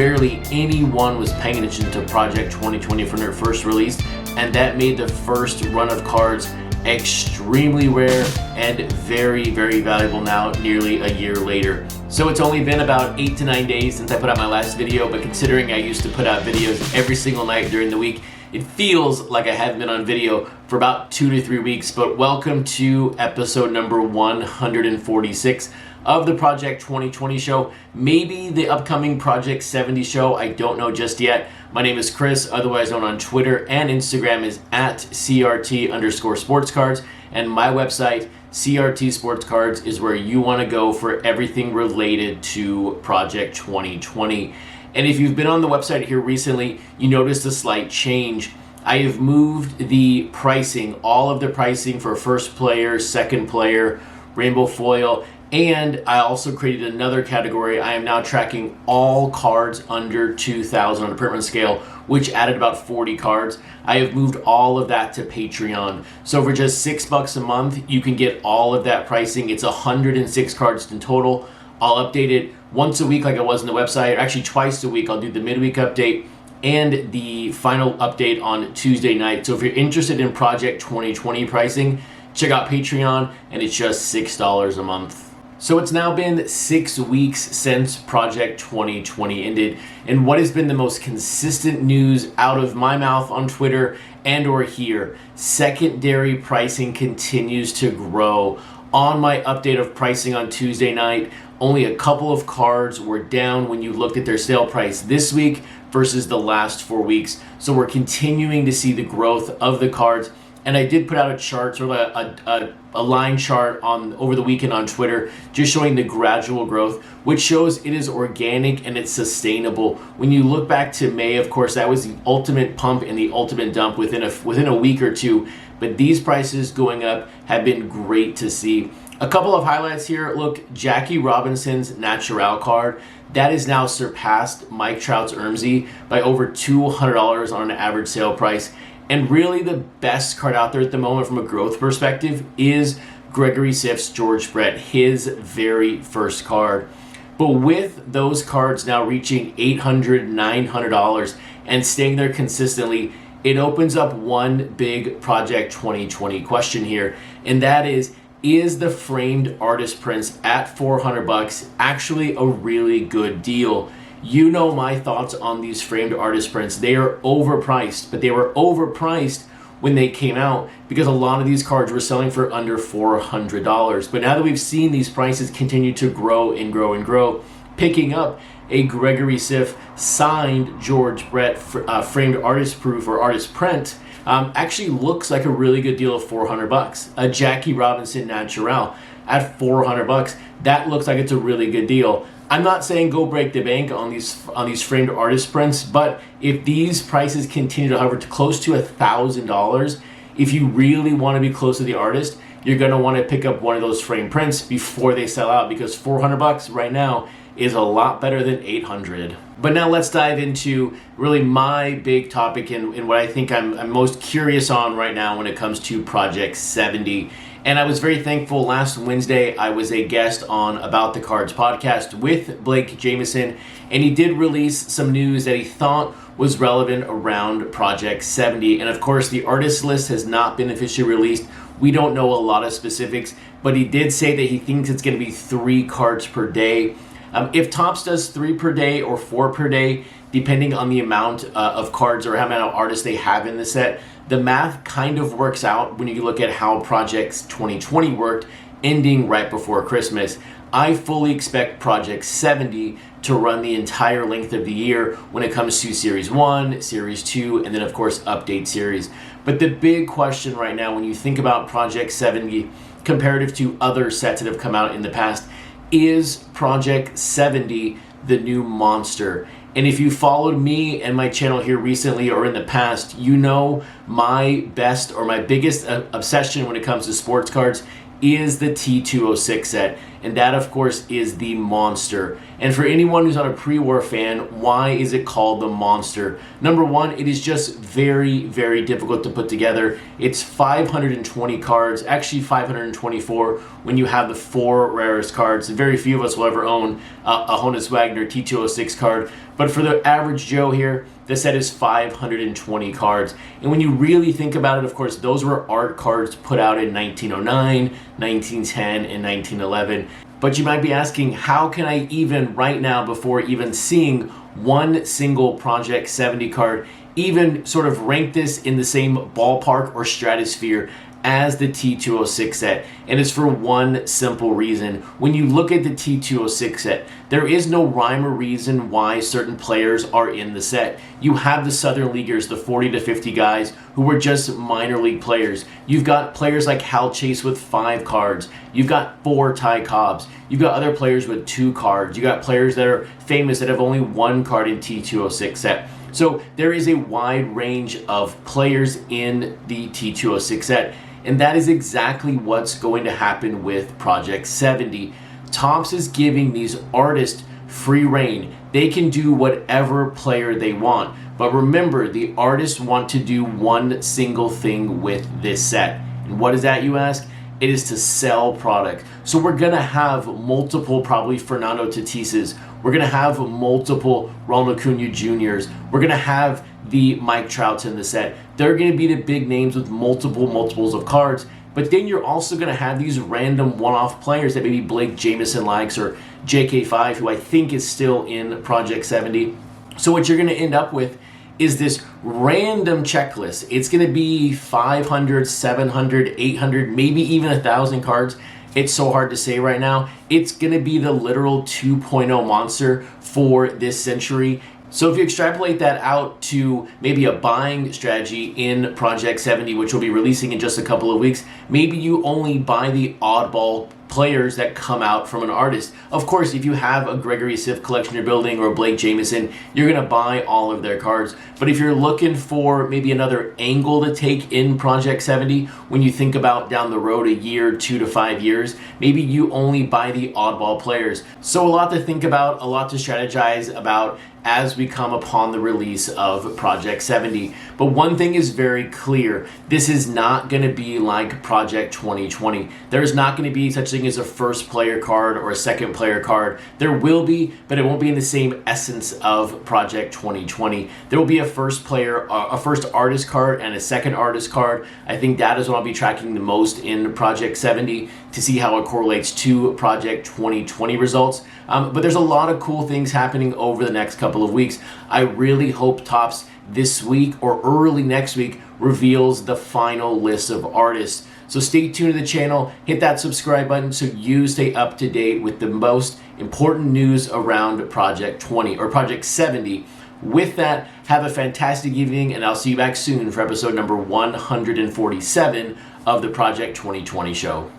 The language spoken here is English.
barely anyone was paying attention to Project 2020 from their first release, and that made the first run of cards extremely rare and very, very valuable now, nearly a year later. So it's only been about 8 to 9 days since I put out my last video, but considering I used to put out videos every single night during the week, it feels like I haven't been on video for about 2 to 3 weeks. But welcome to episode number 146 of the Project 2020 show. Maybe the upcoming Project 70 show, I don't know just yet. My name is Chris, otherwise known on Twitter and Instagram is at CRT_sportscards, and my website, CRT Sportscards, is where you want to go for everything related to Project 2020. And if you've been on the website here recently, you noticed a slight change. I have moved the pricing, all of the pricing for first player, second player, rainbow foil, and I also created another category. I am now tracking all cards under 2,000 on a print run scale, which added about 40 cards. I have moved all of that to Patreon. So for just $6 a month, you can get all of that pricing. It's 106 cards in total. I'll update it once a week like I was on the website, or actually twice a week. I'll do the midweek update and the final update on Tuesday night. So if you're interested in Project 2020 pricing, check out Patreon, and it's just $6 a month. So it's now been 6 weeks since Project 2020 ended, and what has been the most consistent news out of my mouth on Twitter and or here? Secondary pricing continues to grow. On my update of pricing on Tuesday night, only a couple of cards were down when you looked at their sale price this week versus the last 4 weeks. So we're continuing to see the growth of the cards. And I did put out a chart, sort of a line chart over the weekend on Twitter, just showing the gradual growth, which shows it is organic and it's sustainable. When you look back to May, of course, that was the ultimate pump and the ultimate dump within a week or two. But these prices going up have been great to see. A couple of highlights here. Look, Jackie Robinson's Natural card, that has now surpassed Mike Trout's Ermsey by over $200 on an average sale price. And really the best card out there at the moment from a growth perspective is Gregory Siff's George Brett, his very first card. But with those cards now reaching $800, $900 and staying there consistently, it opens up one big Project 2020 question here. And that is the framed artist prints at $400 actually a really good deal? You know my thoughts on these framed artist prints. They are overpriced, but they were overpriced when they came out because a lot of these cards were selling for under $400. But now that we've seen these prices continue to grow and grow and grow, picking up a Gregory Siff signed George Brett framed artist proof or artist print actually looks like a really good deal of $400. A Jackie Robinson Natural at $400, that looks like it's a really good deal. I'm not saying go break the bank on these framed artist prints, but if these prices continue to hover to close to $1,000, if you really want to be close to the artist, you're going to want to pick up one of those framed prints before they sell out, because $400 right now is a lot better than $800. But now let's dive into really my big topic and what I think I'm most curious on right now when it comes to Project 70. And I was very thankful last Wednesday I was a guest on About the Cards podcast with Blake Jameson, and he did release some news that he thought was relevant around Project 70. And of course the artist list has not been officially released. We don't know a lot of specifics, but he did say that he thinks it's going to be 3 cards per day. If Topps does 3 per day or 4 per day, depending on the amount of cards or how many artists they have in the set, the math kind of works out when you look at how Project 2020 worked, ending right before Christmas. I fully expect Project 70 to run the entire length of the year when it comes to Series 1, Series 2, and then of course Update Series. But the big question right now when you think about Project 70 comparative to other sets that have come out in the past, is Project 70 the new monster? And if you followed me and my channel here recently or in the past, you know my best or my biggest obsession when it comes to sports cards is the T206 set. and that of course is the Monster. And for anyone who's not a pre-war fan, why is it called the Monster? Number one, it is just very, very difficult to put together. It's 520 cards, actually 524 when you have the 4 rarest cards. Very few of us will ever own a Honus Wagner T206 card, but for the average Joe here, the set is 520 cards. And when you really think about it, of course, those were art cards put out in 1909, 1910, and 1911. But you might be asking, how can I even right now, before even seeing one single Project 70 card, even sort of rank this in the same ballpark or stratosphere as the T206 set? And it's for one simple reason. When you look at the T206 set, there is no rhyme or reason why certain players are in the set. You have the Southern Leaguers, the 40 to 50 guys who were just minor league players. You've got players like Hal Chase with 5 cards. You've got 4 Ty Cobbs. You've got other players with 2 cards. You got players that are famous that have only 1 card in T206 set. So there is a wide range of players in the T206 set. And that is exactly what's going to happen with Project 70. Topps is giving these artists free reign. They can do whatever player they want. But remember, the artists want to do one single thing with this set. And what is that, you ask? It is to sell product. So we're going to have multiple, probably Fernando Tatises. We're going to have multiple Ronald Acuna Juniors. We're going to have the Mike Trouts in the set. They're going to be the big names with multiples of cards. But then you're also going to have these random one-off players that maybe Blake Jameson likes, or JK5, who I think is still in Project 70. So what you're going to end up with is this random checklist. It's going to be 500, 700, 800, maybe even 1,000 cards. It's so hard to say right now. It's going to be the literal 2.0 monster for this century. So if you extrapolate that out to maybe a buying strategy in Project 70, which we'll be releasing in just a couple of weeks, maybe you only buy the oddball players that come out from an artist. Of course, if you have a Gregory Siff collection you're building or Blake Jameson, you're going to buy all of their cards. But if you're looking for maybe another angle to take in Project 70, when you think about down the road a year, 2 to 5 years, maybe you only buy the oddball players. So a lot to think about, a lot to strategize about as we come upon the release of Project 70. But one thing is very clear. This is not going to be like Project 2020. There's not going to be such thing as a first player card or a second player card. There will be, but it won't be in the same essence of Project 2020. There will be a first player, a first artist card and a second artist card. I think that is what I'll be tracking the most in Project 70 to see how it correlates to Project 2020 results. But there's a lot of cool things happening over the next couple of weeks. I really hope Topps this week or early next week reveals the final list of artists. So stay tuned to the channel, hit that subscribe button so you stay up to date with the most important news around Project 20 or Project 70. With that, have a fantastic evening, and I'll see you back soon for episode number 147 of the Project 2020 show.